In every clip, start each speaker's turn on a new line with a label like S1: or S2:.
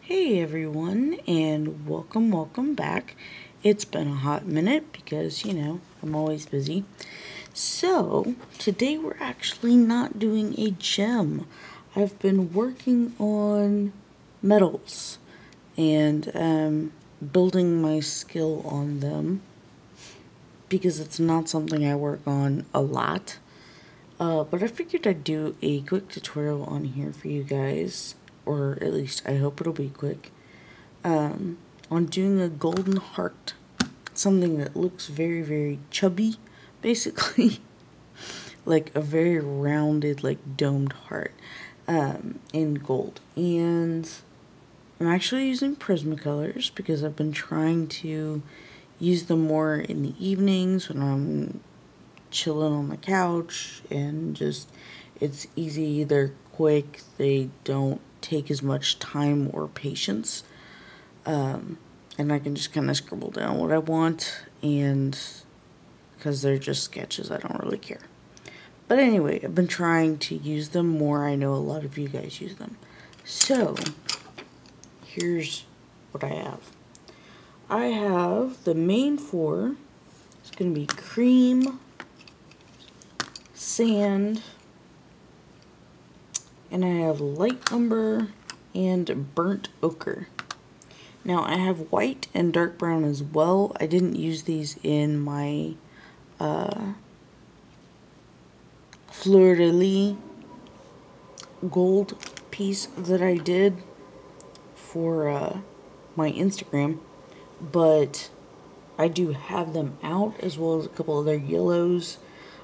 S1: Hey everyone, and welcome back. It's been a hot minute because, I'm always busy. So, today we're actually not doing a gem. I've been working on metals and building my skill on them because it's not something I work on a lot. But I figured I'd do a quick tutorial on here for you guys, or at least I hope it'll be quick. On doing a golden heart, something that looks very, very chubby, basically, like a very rounded, like domed heart, in gold. And I'm actually using Prismacolors because I've been trying to use them more in the evenings when I'm chilling on the couch, and just it's easy, they're quick, they don't take as much time or patience. And I can just kind of scribble down what I want, and because they're just sketches, I don't really care. But anyway, I've been trying to use them more. I know a lot of you guys use them. So, here's what I have. I have the main four. It's going to be cream, sand, and I have light umber and burnt ochre. Now I have white and dark brown as well. I didn't use these in my fleur-de-lis gold piece that I did for my Instagram, but I do have them out, as well as a couple other yellows.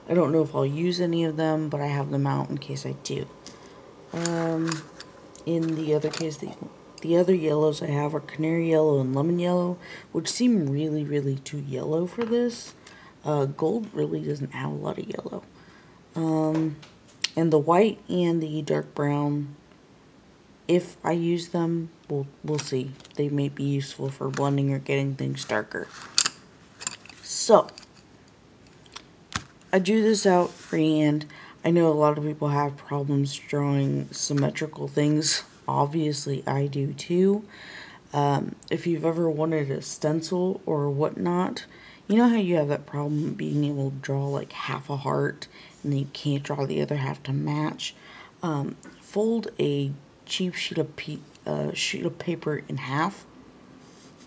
S1: I don't know if I'll use any of them, but I have them out in case I do. In the other case, the other yellows I have are canary yellow and lemon yellow, which seem really, really too yellow for this. Gold really doesn't have a lot of yellow. And the white and the dark brown, if I use them, we'll see. They may be useful for blending or getting things darker. So, I drew this out freehand. I know a lot of people have problems drawing symmetrical things. Obviously, I do too. If you've ever wanted a stencil or whatnot, you know how you have that problem being able to draw like half a heart and then you can't draw the other half to match? Fold a cheap sheet of paper in half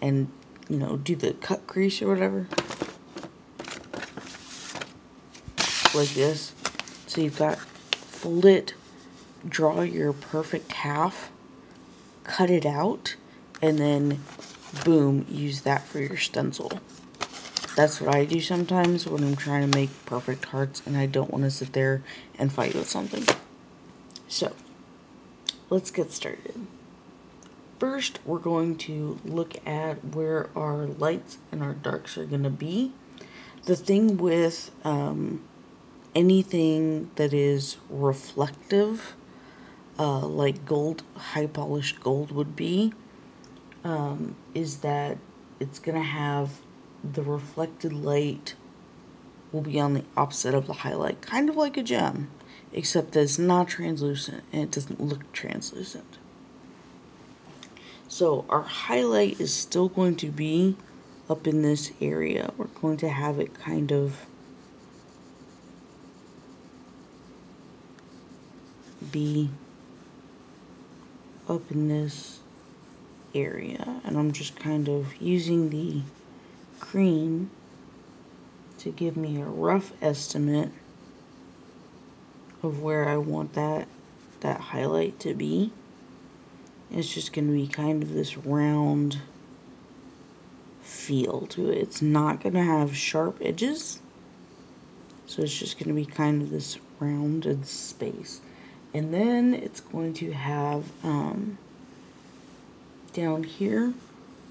S1: and, do the cut crease or whatever. Like this. So you've got, fold it, draw your perfect half, cut it out, and then boom, use that for your stencil. That's what I do sometimes when I'm trying to make perfect hearts and I don't want to sit there and fight with something. So, let's get started. First, we're going to look at where our lights and our darks are going to be. The thing with anything that is reflective, like gold, high polished gold would be, is that it's going to have the reflected light will be on the opposite of the highlight, kind of like a gem, except that it's not translucent and it doesn't look translucent. So our highlight is still going to be up in this area. We're going to have it kind of be up in this area, and I'm just kind of using the cream to give me a rough estimate of where I want that highlight to be. It's just going to be kind of this round feel to it. It's not going to have sharp edges, so it's just going to be kind of this rounded space. And then it's going to have down here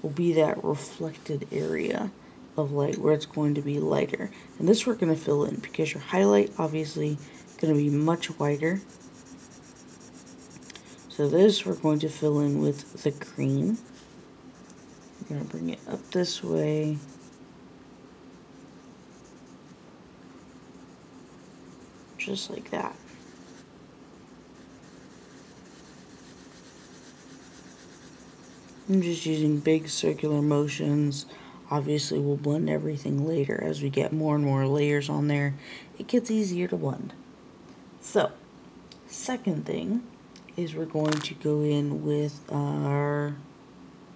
S1: will be that reflected area of light where it's going to be lighter. And this we're going to fill in because your highlight obviously going to be much whiter. So this we're going to fill in with the cream. We're going to bring it up this way. Just like that. I'm just using big circular motions. Obviously we'll blend everything later as we get more and more layers on there. It gets easier to blend. So, second thing is we're going to go in with our,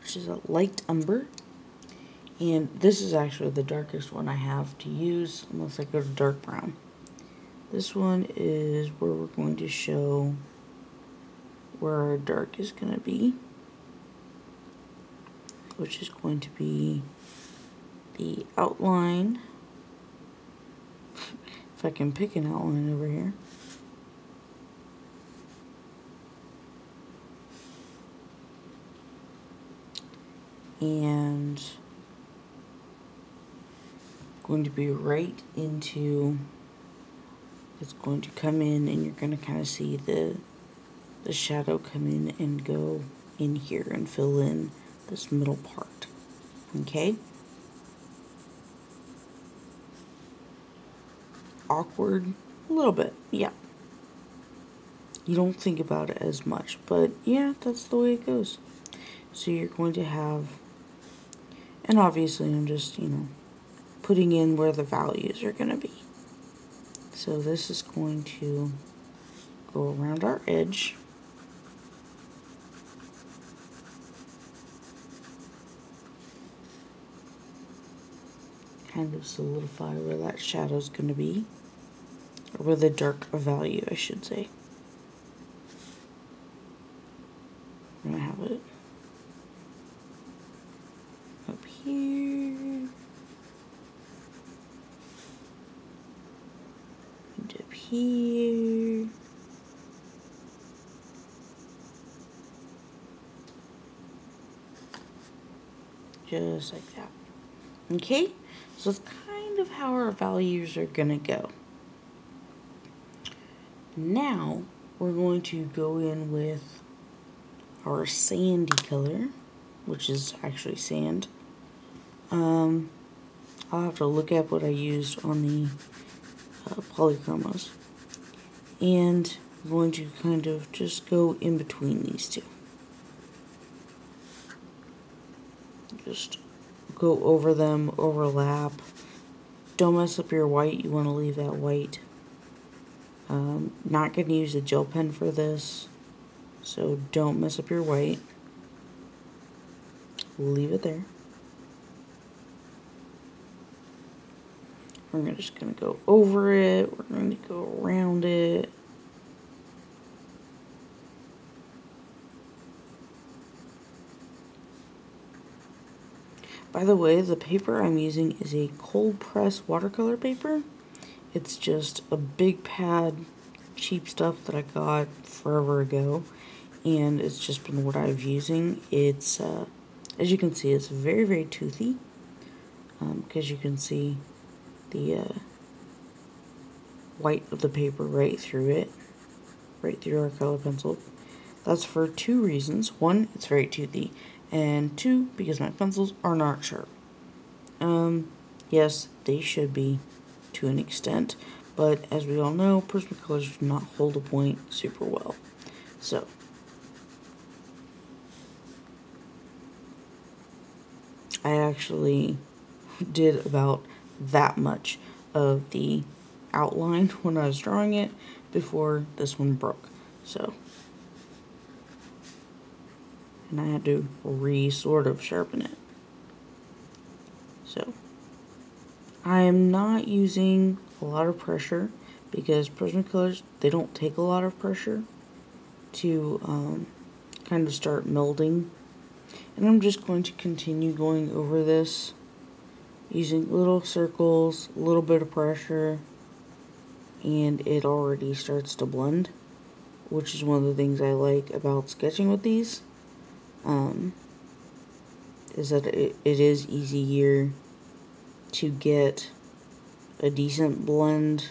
S1: which is a light umber. And this is actually the darkest one I have to use unless I go to dark brown. This one is where we're going to show where our dark is going to be, which is going to be the outline. If I can pick an outline over here. And going to be right into, it's going to come in and you're going to kind of see the shadow come in and go in here and fill in this middle part. Okay? Awkward, a little bit, yeah. You don't think about it as much, but yeah, that's the way it goes. So you're going to have, and obviously I'm just, putting in where the values are going to be. So this is going to go around our edge. Kind of solidify where that shadow's going to be. Or where the dark value, I should say. I'm going to have it up here. And up here. Just like that. Okay? So that's kind of how our values are going to go. Now, we're going to go in with our sandy color, which is actually sand. I'll have to look at what I used on the polychromos. And I'm going to kind of just go in between these two. Just go over them, overlap. Don't mess up your white, you want to leave that white. Not going to use a gel pen for this, so don't mess up your white. Leave it there. We're just going to go over it, we're going to go around it. By the way, the paper I'm using is a cold press watercolor paper. It's just a big pad, cheap stuff that I got forever ago, and it's just been what I've using. It's, as you can see, it's very, very toothy, because you can see the white of the paper right through it, right through our color pencil. That's for two reasons. One, it's very toothy, and two, because my pencils are not sharp. Yes, they should be to an extent, but as we all know, Prismacolors do not hold a point super well. So, I actually did about that much of the outline when I was drawing it before this one broke. So, and I had to sort of sharpen it. So, I am not using a lot of pressure because Prismacolors, they don't take a lot of pressure to kind of start melding. And I'm just going to continue going over this using little circles, a little bit of pressure, and it already starts to blend, which is one of the things I like about sketching with these, is that it is easier to get a decent blend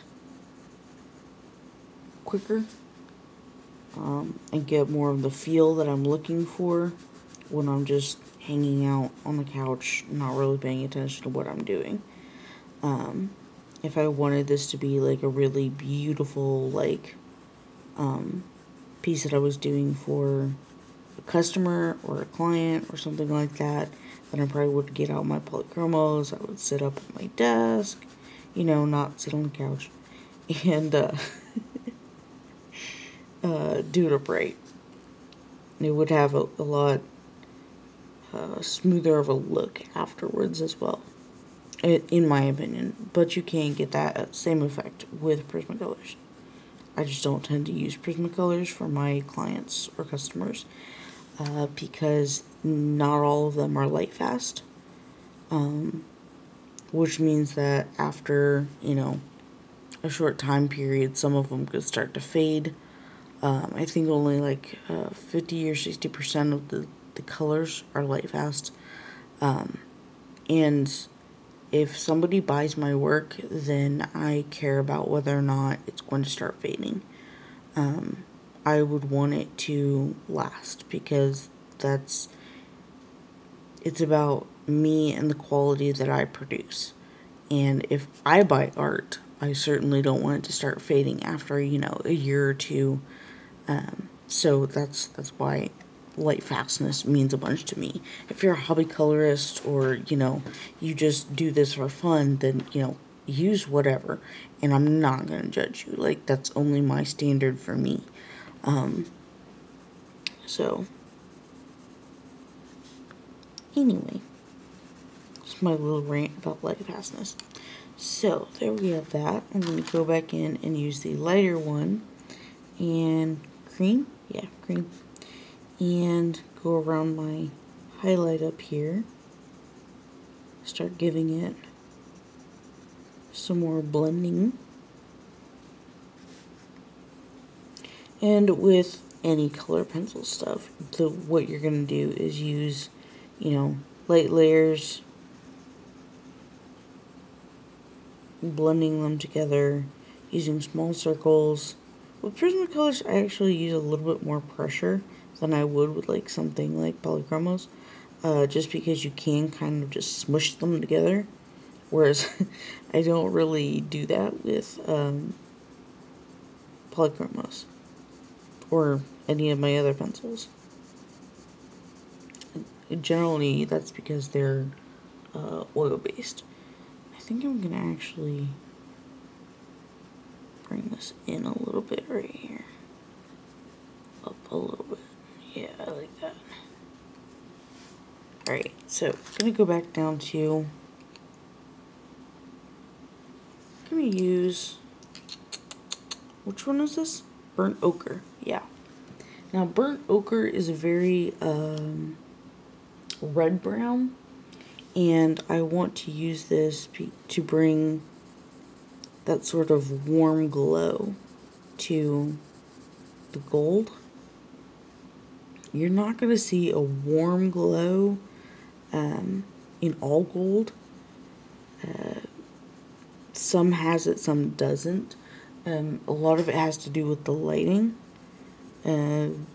S1: quicker, and get more of the feel that I'm looking for when I'm just hanging out on the couch, not really paying attention to what I'm doing. If I wanted this to be like a really beautiful, like, piece that I was doing for a customer or a client or something like that, then I probably would get out my polychromos. I would sit up at my desk, you know, not sit on the couch, and do it upright. It would have a lot smoother of a look afterwards as well, in my opinion. But you can get that same effect with Prismacolors. I just don't tend to use Prismacolors for my clients or customers because not all of them are light fast, which means that after, you know, a short time period, some of them could start to fade. I think only like 50 or 60% of the colors are light fast. And if somebody buys my work, then I care about whether or not it's going to start fading. I would want it to last because it's about me and the quality that I produce. And if I buy art, I certainly don't want it to start fading after, you know, a year or two. So that's why light fastness means a bunch to me. If you're a hobby colorist or, you know, you just do this for fun, then, you know, use whatever. And I'm not going to judge you. Like, that's only my standard for me. So, anyway, it's my little rant about light fastness. So, there we have that. I'm going to go back in and use the lighter one and cream. Yeah, cream. And go around my highlight up here. Start giving it some more blending. And with any color pencil stuff, what you're going to do is use, you know, light layers, blending them together, using small circles. With Prismacolors, I actually use a little bit more pressure than I would with like something like Polychromos, just because you can kind of just smush them together, whereas I don't really do that with Polychromos or any of my other pencils. Generally, that's because they're oil-based. I think I'm going to actually bring this in a little bit right here. Up a little bit. Yeah, I like that. Alright, so I'm going to go back down to... I'm going to use... Which one is this? Burnt ochre. Yeah. Now, burnt ochre is a very red-brown, and I want to use this to bring that sort of warm glow to the gold. You're not going to see a warm glow in all gold. Some has it, some doesn't. A lot of it has to do with the lighting. In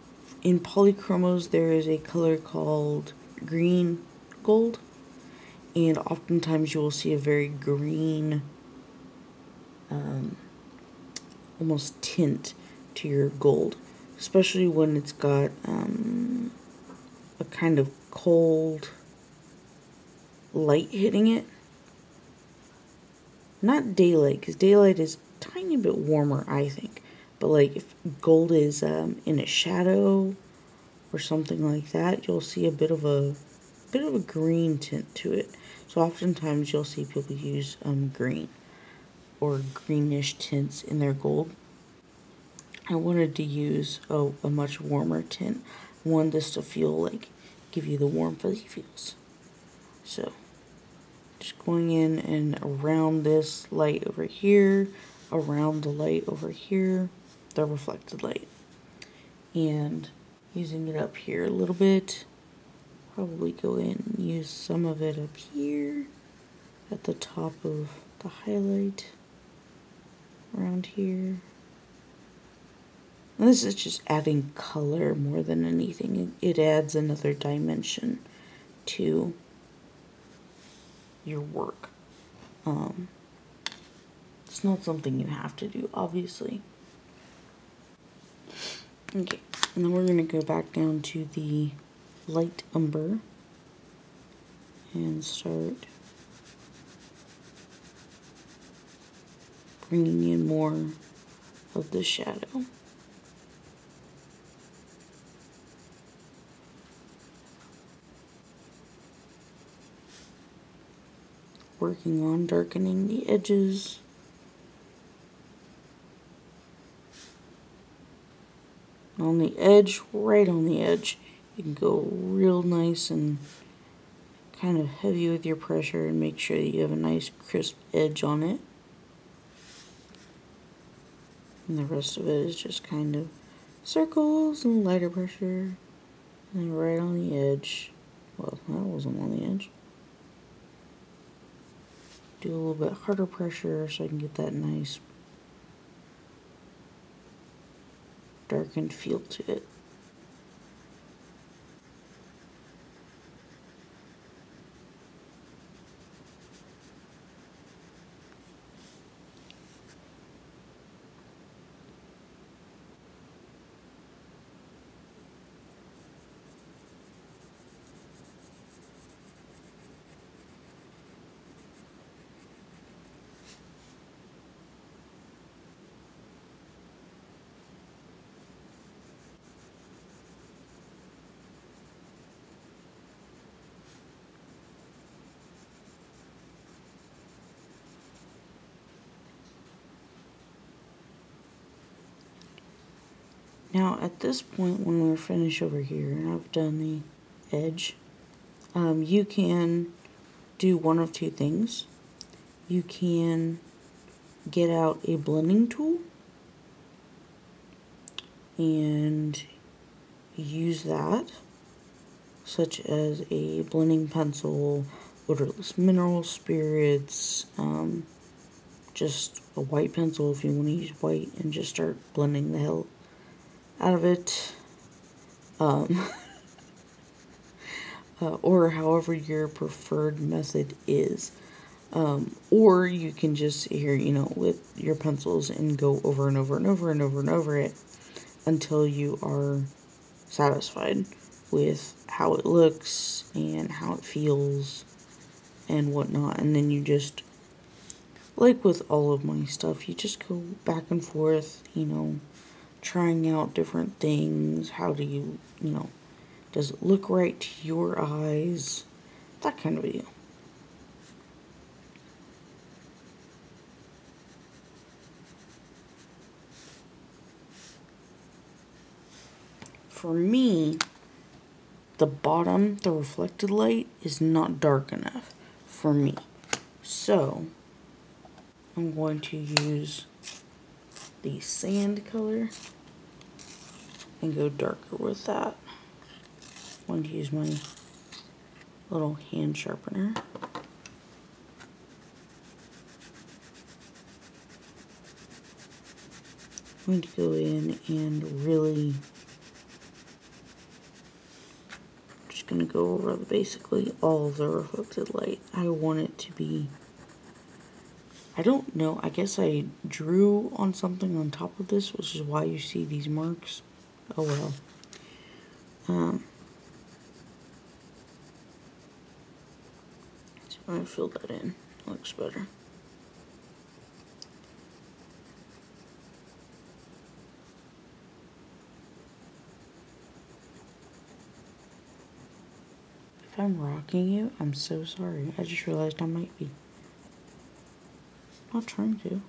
S1: polychromos, there is a color called green gold, and oftentimes you will see a very green, almost tint to your gold, especially when it's got a kind of cold light hitting it. Not daylight, because daylight is a tiny bit warmer, I think. But like if gold is in a shadow or something like that, you'll see a bit of a green tint to it. So oftentimes you'll see people use green or greenish tints in their gold. I wanted to use a much warmer tint. I wanted this to feel like, give you the warm fuzzy feels. So just going in and around this light over here, around the light over here, the reflected light, and using it up here a little bit. Probably go in and use some of it up here at the top of the highlight, around here. And this is just adding color more than anything. It adds another dimension to your work. It's not something you have to do, obviously. Okay, And then we're going to go back down to the light umber and start bringing in more of the shadow. Working on darkening the edges. On the edge, right on the edge, you can go real nice and kind of heavy with your pressure and make sure that you have a nice crisp edge on it. And the rest of it is just kind of circles and lighter pressure. And right on the edge. Well, that wasn't on the edge. Do a little bit harder pressure so I can get that nice darkened feel to it. Now at this point, when we're finished over here and I've done the edge, you can do one of two things. You can get out a blending tool and use that, such as a blending pencil, odorless mineral spirits, just a white pencil if you want to use white, and just start blending the hell out of it. Or however your preferred method is. Or you can just sit here, with your pencils and go over and over and over and over and over it until you are satisfied with how it looks and how it feels and whatnot. And then you just, like with all of my stuff, you just go back and forth, trying out different things. How do you, does it look right to your eyes? That kind of a deal. For me, the bottom, the reflected light, is not dark enough for me. So, I'm going to use the sand color and go darker with that. I'm going to use my little hand sharpener. I'm going to go in and really just going to go over basically all of the reflected light. I want it to be, I don't know, I guess I drew on something on top of this, which is why you see these marks. Oh well. So I'm going to fill that in. Looks better. If I'm rocking you, I'm so sorry. I just realized I might be. Not trying to.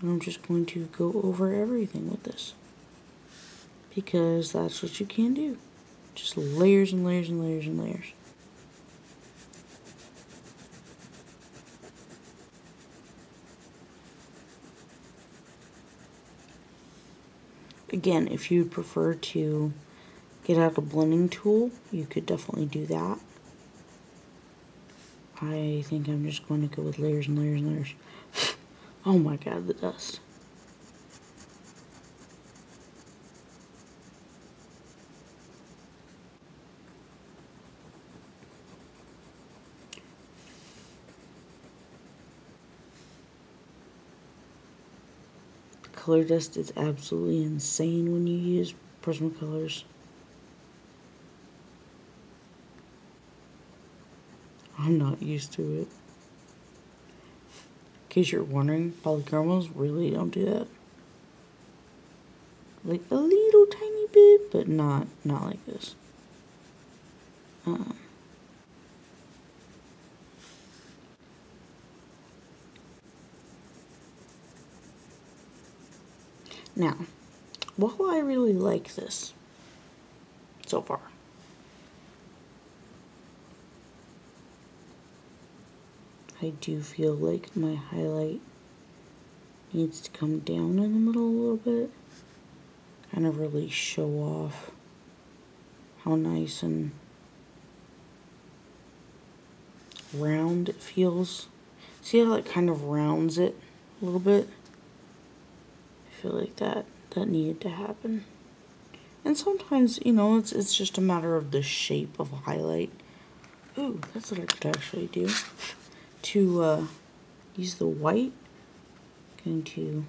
S1: And I'm just going to go over everything with this. Because that's what you can do. Just layers and layers and layers and layers. Again, if you'd prefer to get out a blending tool, you could definitely do that. I think I'm just going to go with layers and layers and layers. Oh my god, the dust. color dust is absolutely insane when you use Prismacolors. I'm not used to it. In case you're wondering, polychromos really don't do that. Like a little tiny bit, but not like this. Now, while I really like this so far, I do feel like my highlight needs to come down in the middle a little bit. Kind of really show off how nice and round it feels. See how it kind of rounds it a little bit? I feel like that needed to happen. And sometimes, you know, it's just a matter of the shape of a highlight. Ooh, that's what I could actually do. To use the white, I'm going to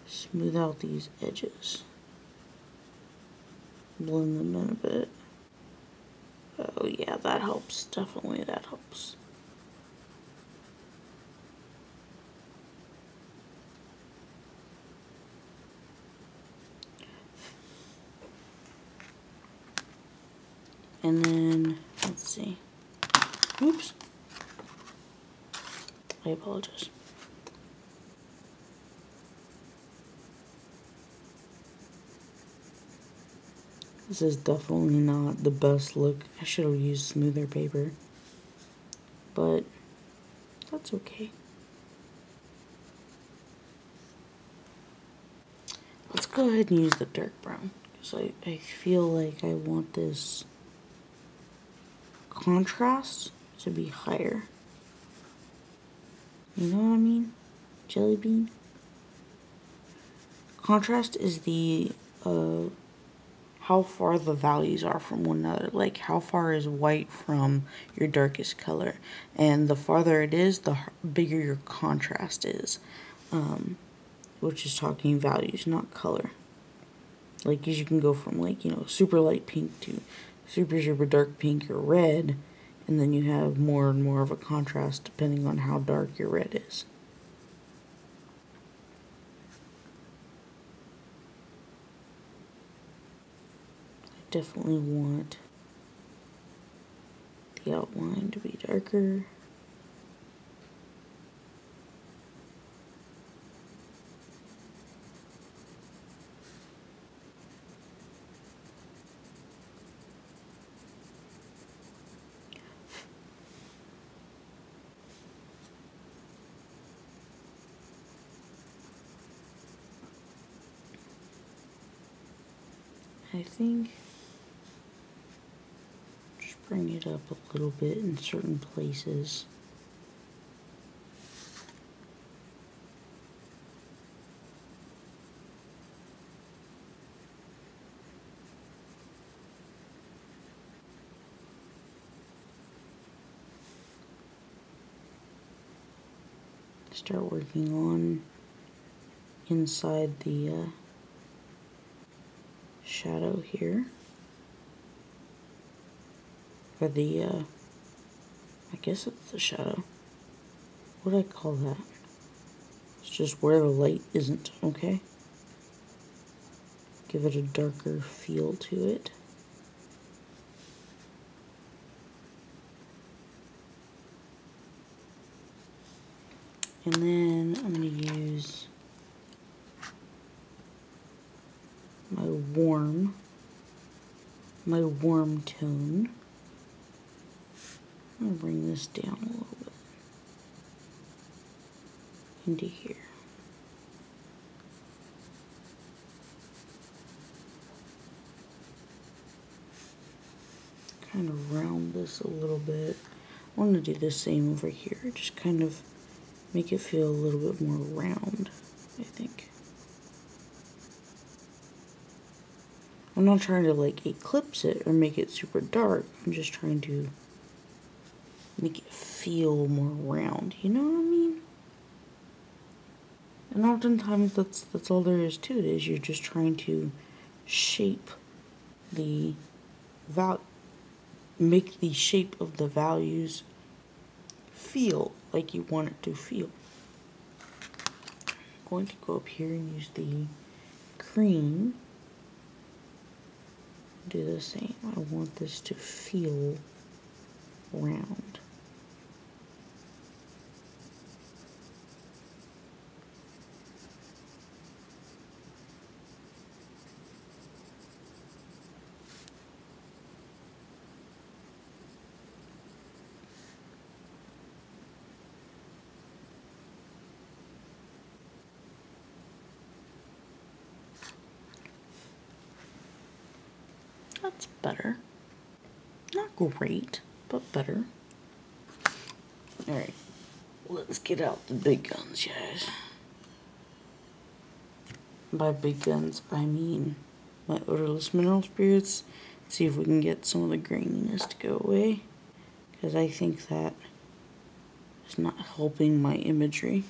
S1: smooth out these edges. Blend them in a bit. Oh yeah, that helps. Definitely that helps. And then, let's see. Oops. I apologize. This is definitely not the best look. I should have used smoother paper. But that's okay. Let's go ahead and use the dark brown. Because I feel like I want this contrast to be higher. You know what I mean? Jelly bean. Contrast is the how far the values are from one another. Like how far is white from your darkest color. And the farther it is, the bigger your contrast is. Which is talking values, not color. Like, as you can go from, like, you know, super light pink to super, super dark pink or red, and then you have more and more of a contrast depending on how dark your red is. I definitely want the outline to be darker. I think just bring it up a little bit in certain places. Start working on inside the shadow here, or the I guess it's the shadow. What do I call that? It's just where the light isn't, okay? Give it a darker feel to it. And then I'm going to use my warm tone. I'm going to bring this down a little bit into here. Kind of round this a little bit. I want to do the same over here, just kind of make it feel a little bit more round, I think. I'm not trying to like eclipse it or make it super dark. I'm just trying to make it feel more round. You know what I mean? And oftentimes that's all there is to it, is you're just trying to shape the make the shape of the values feel like you want it to feel. I'm going to go up here and use the cream. Do the same. I want this to feel round. That's better. Not great, but better. Alright, let's get out the big guns, guys. By big guns, I mean my odorless mineral spirits. See if we can get some of the graininess to go away, because I think that is not helping my imagery.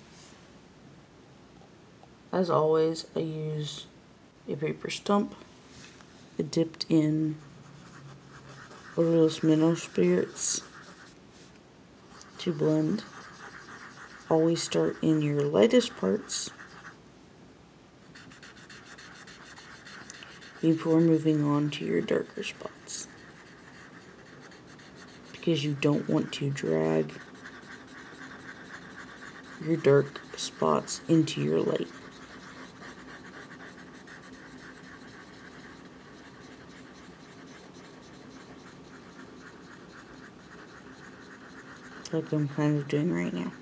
S1: As always, I use a paper stump dipped in odorless mineral spirits to blend. Always start in your lightest parts before moving on to your darker spots, because you don't want to drag your dark spots into your light. Like I'm kind of doing right now.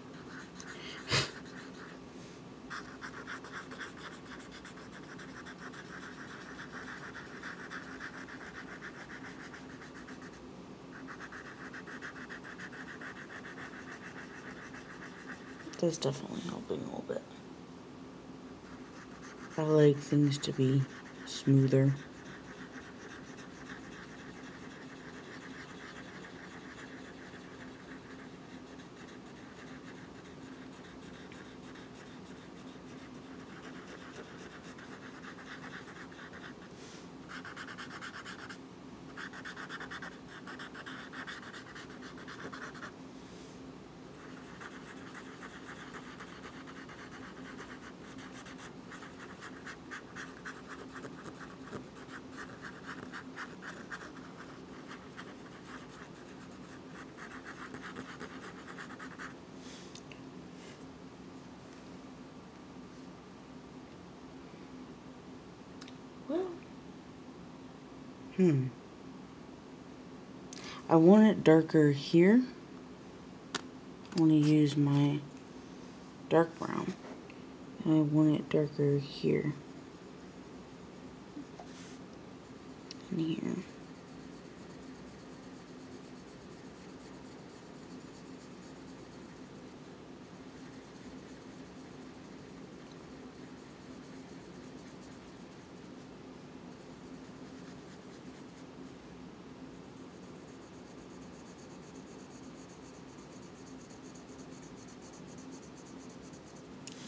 S1: That's definitely helping a little bit. I like things to be smoother. Well, I want it darker here. I want to use my dark brown. And I want it darker here. And here.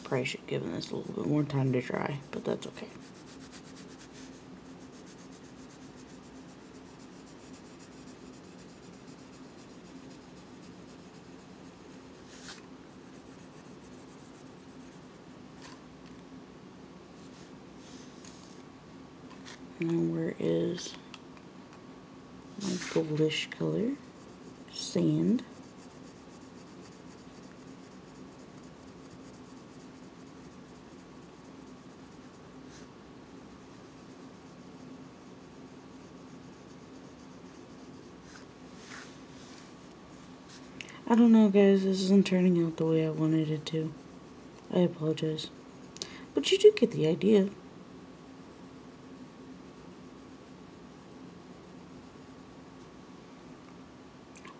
S1: Probably should have given this a little bit more time to dry, but that's okay. Now where is my goldish color? Sand. I don't know, guys, this isn't turning out the way I wanted it to. I apologize. But you do get the idea.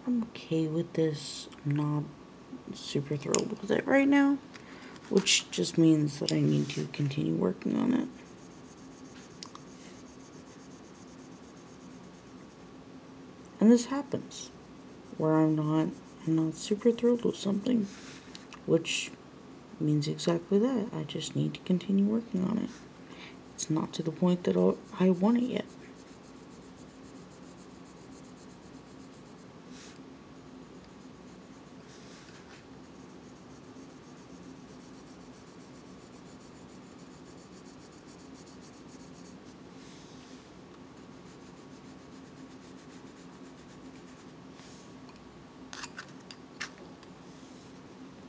S1: I'm okay with this. I'm not super thrilled with it right now, which just means that I need to continue working on it. And this happens, where I'm not super thrilled with something, which means exactly that. I just need to continue working on it. It's not to the point that I want it yet.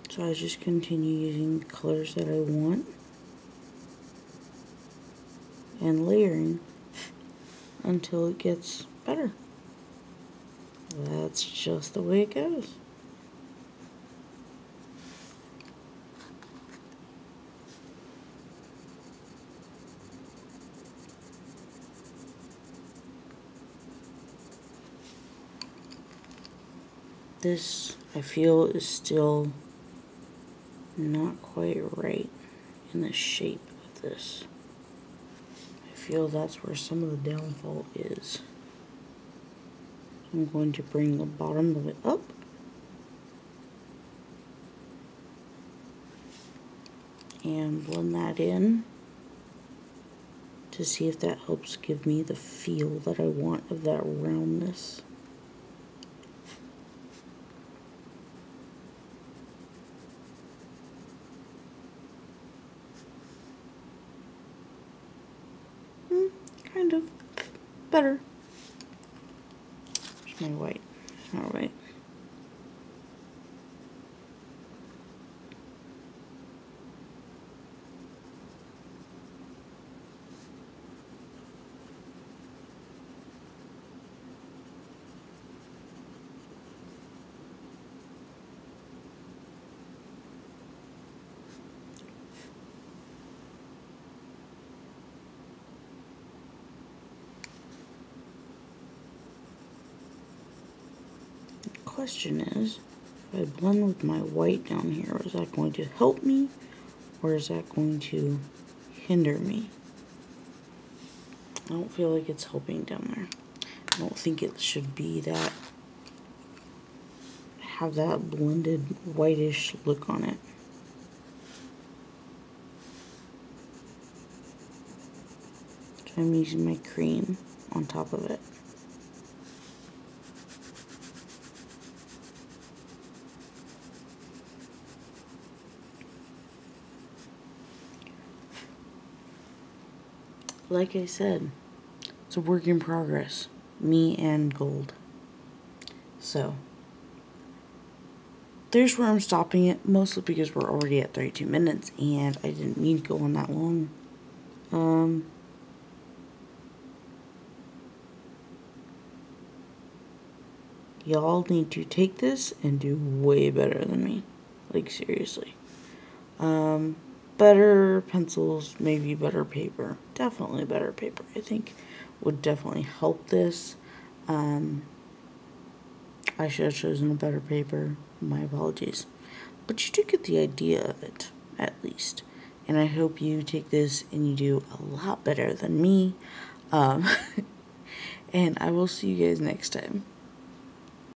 S1: So I just continue using the colors that I want and layering until it gets better. That's just the way it goes. This, I feel, is still not quite right in the shape of this. I feel that's where some of the downfall is. I'm going to bring the bottom of it up. And blend that in to see if that helps give me the feel that I want of that roundness. Kind of better. There's my white. All right. Question is, if I blend with my white down here, is that going to help me or is that going to hinder me? I don't feel like it's helping down there. I don't think it should be that, have that blended whitish look on it. So I'm using my cream on top of it. Like I said, it's a work in progress. Me and gold. So, there's where I'm stopping it, mostly because we're already at 32 minutes and I didn't mean to go on that long. Y'all need to take this and do way better than me. Like, seriously. Better pencils, maybe better paper. Definitely better paper, I think, would definitely help this. I should have chosen a better paper. My apologies. But you do get the idea of it, at least. And I hope you take this and you do a lot better than me. And I will see you guys next time.